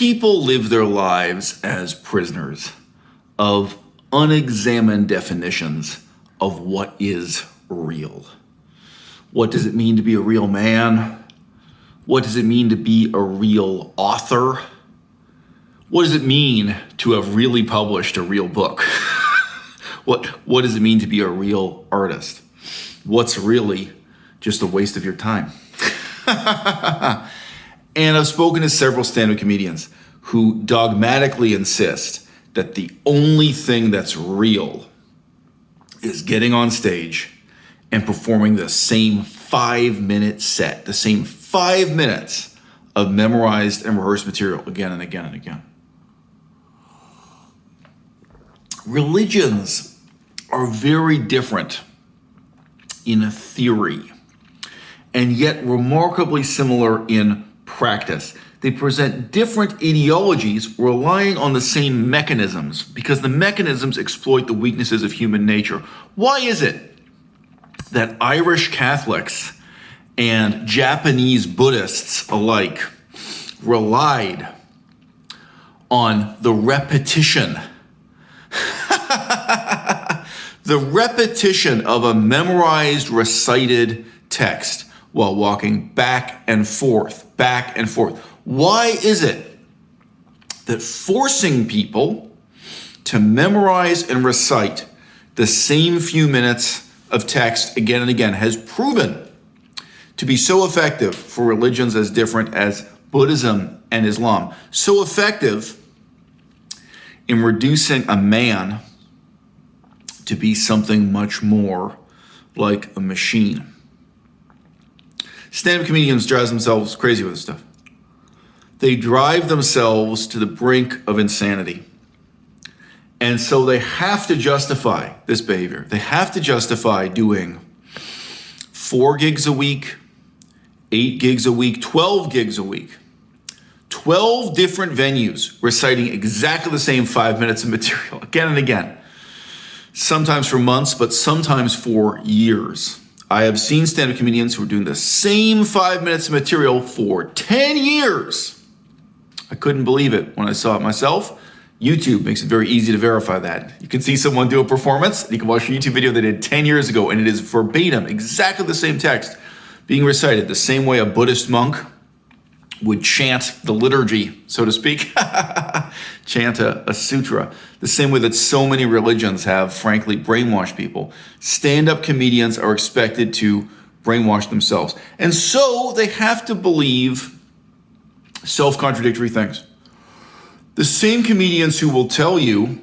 People live their lives as prisoners of unexamined definitions of what is real. What does it mean to be a real man? What does it mean to be a real author? What does it mean to have really published a real book? What does it mean to be a real artist? What's really just a waste of your time? And I've spoken to several stand-up comedians who dogmatically insist that the only thing that's real is getting on stage and performing the same 5-minute set, the same 5 minutes of memorized and rehearsed material again and again and again. Religions are very different in theory, and yet remarkably similar in practice. They present different ideologies relying on the same mechanisms because the mechanisms exploit the weaknesses of human nature. Why is it that Irish Catholics and Japanese Buddhists alike relied on the repetition of a memorized, recited text while walking back and forth? Why is it that forcing people to memorize and recite the same few minutes of text again and again has proven to be so effective for religions as different as Buddhism and Islam? So effective in reducing a man to be something much more like a machine. Stand-up comedians drive themselves crazy with this stuff. They drive themselves to the brink of insanity. And so they have to justify this behavior. They have to justify doing 4 gigs a week, 8 gigs a week, 12 gigs a week. 12 different venues reciting exactly the same 5 minutes of material again and again. Sometimes for months, but sometimes for years. I have seen stand-up comedians who are doing the same 5 minutes of material for 10 years. I couldn't believe it when I saw it myself. YouTube makes it very easy to verify that. You can see someone do a performance, and you can watch a YouTube video they did 10 years ago, and it is verbatim, exactly the same text being recited, the same way a Buddhist monk would chant the liturgy, so to speak, chant a sutra, the same way that so many religions have, frankly, brainwashed people. Stand-up comedians are expected to brainwash themselves. And so they have to believe self-contradictory things. The same comedians who will tell you,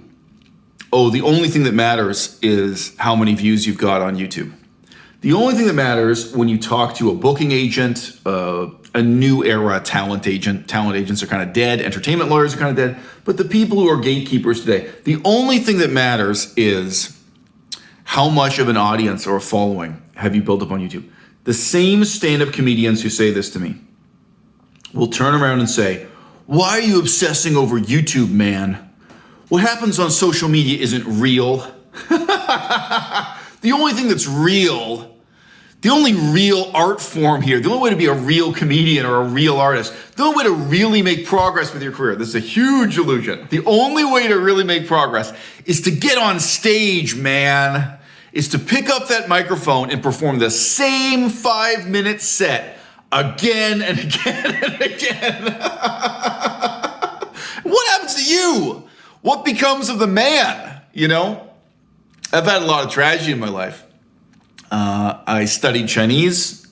oh, the only thing that matters is how many views you've got on YouTube. The only thing that matters when you talk to a booking agent, a new era talent agents are kind of dead, entertainment lawyers are kind of dead, but the people who are gatekeepers today, the only thing that matters is how much of an audience or a following have you built up on YouTube. The same stand-up comedians who say this to me will turn around and say, why are you obsessing over YouTube, man? What happens on social media isn't real. The only thing that's real, the only real art form here, the only way to be a real comedian or a real artist, the only way to really make progress with your career, this is a huge illusion. The only way to really make progress is to get on stage, man, is to pick up that microphone and perform the same 5-minute set again and again and again. What happens to you? What becomes of the man, you know? I've had a lot of tragedy in my life. I studied Chinese,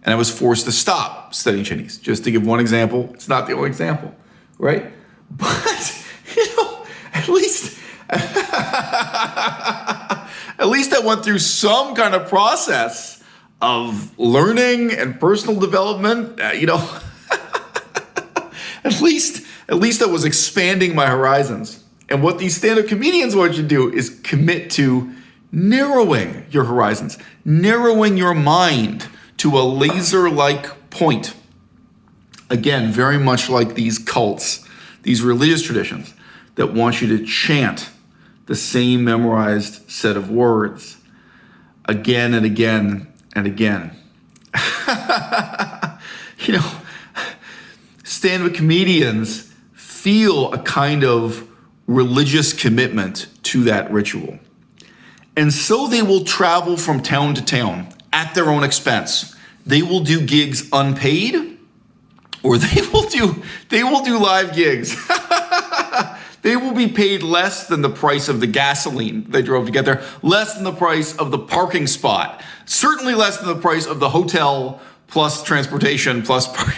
and I was forced to stop studying Chinese. Just to give one example, it's not the only example, right? But, you know, at least I went through some kind of process of learning and personal development, you know. At least I was expanding my horizons. And what these stand-up comedians want you to do is commit to narrowing your horizons, narrowing your mind to a laser-like point. Again, very much like these cults, these religious traditions that want you to chant the same memorized set of words again and again and again. You know, stand-up comedians feel a kind of religious commitment to that ritual. And so they will travel from town to town at their own expense. They will do gigs unpaid, or they will do live gigs. They will be paid less than the price of the gasoline they drove to get there, less than the price of the parking spot, certainly less than the price of the hotel plus transportation plus parking.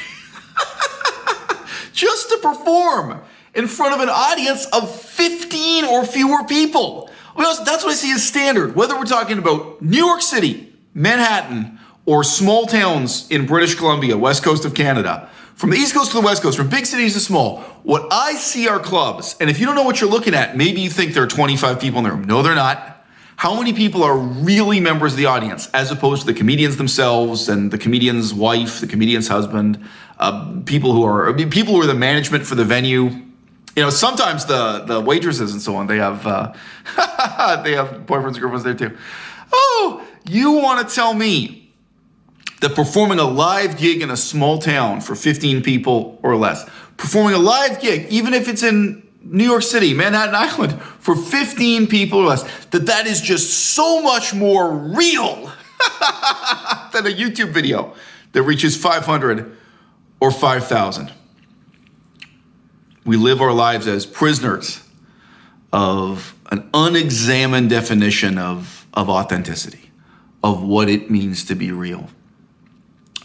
Just to perform in front of an audience of 15 or fewer people. That's what I see as standard, whether we're talking about New York City, Manhattan, or small towns in British Columbia, west coast of Canada. From the east coast to the west coast, from big cities to small, what I see are clubs, and if you don't know what you're looking at, maybe you think there are 25 people in the room. No, they're not. How many people are really members of the audience, as opposed to the comedians themselves and the comedian's wife, the comedian's husband, people who are the management for the venue. You know, sometimes the waitresses and so on, they have they have boyfriends and girlfriends there too. Oh, you want to tell me that performing a live gig in a small town for 15 people or less, performing a live gig, even if it's in New York City, Manhattan Island, for 15 people or less, that is just so much more real than a YouTube video that reaches 500 or 5,000. We live our lives as prisoners of an unexamined definition of authenticity, of what it means to be real.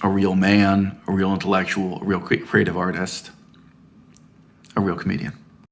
A real man, a real intellectual, a real creative artist, a real comedian.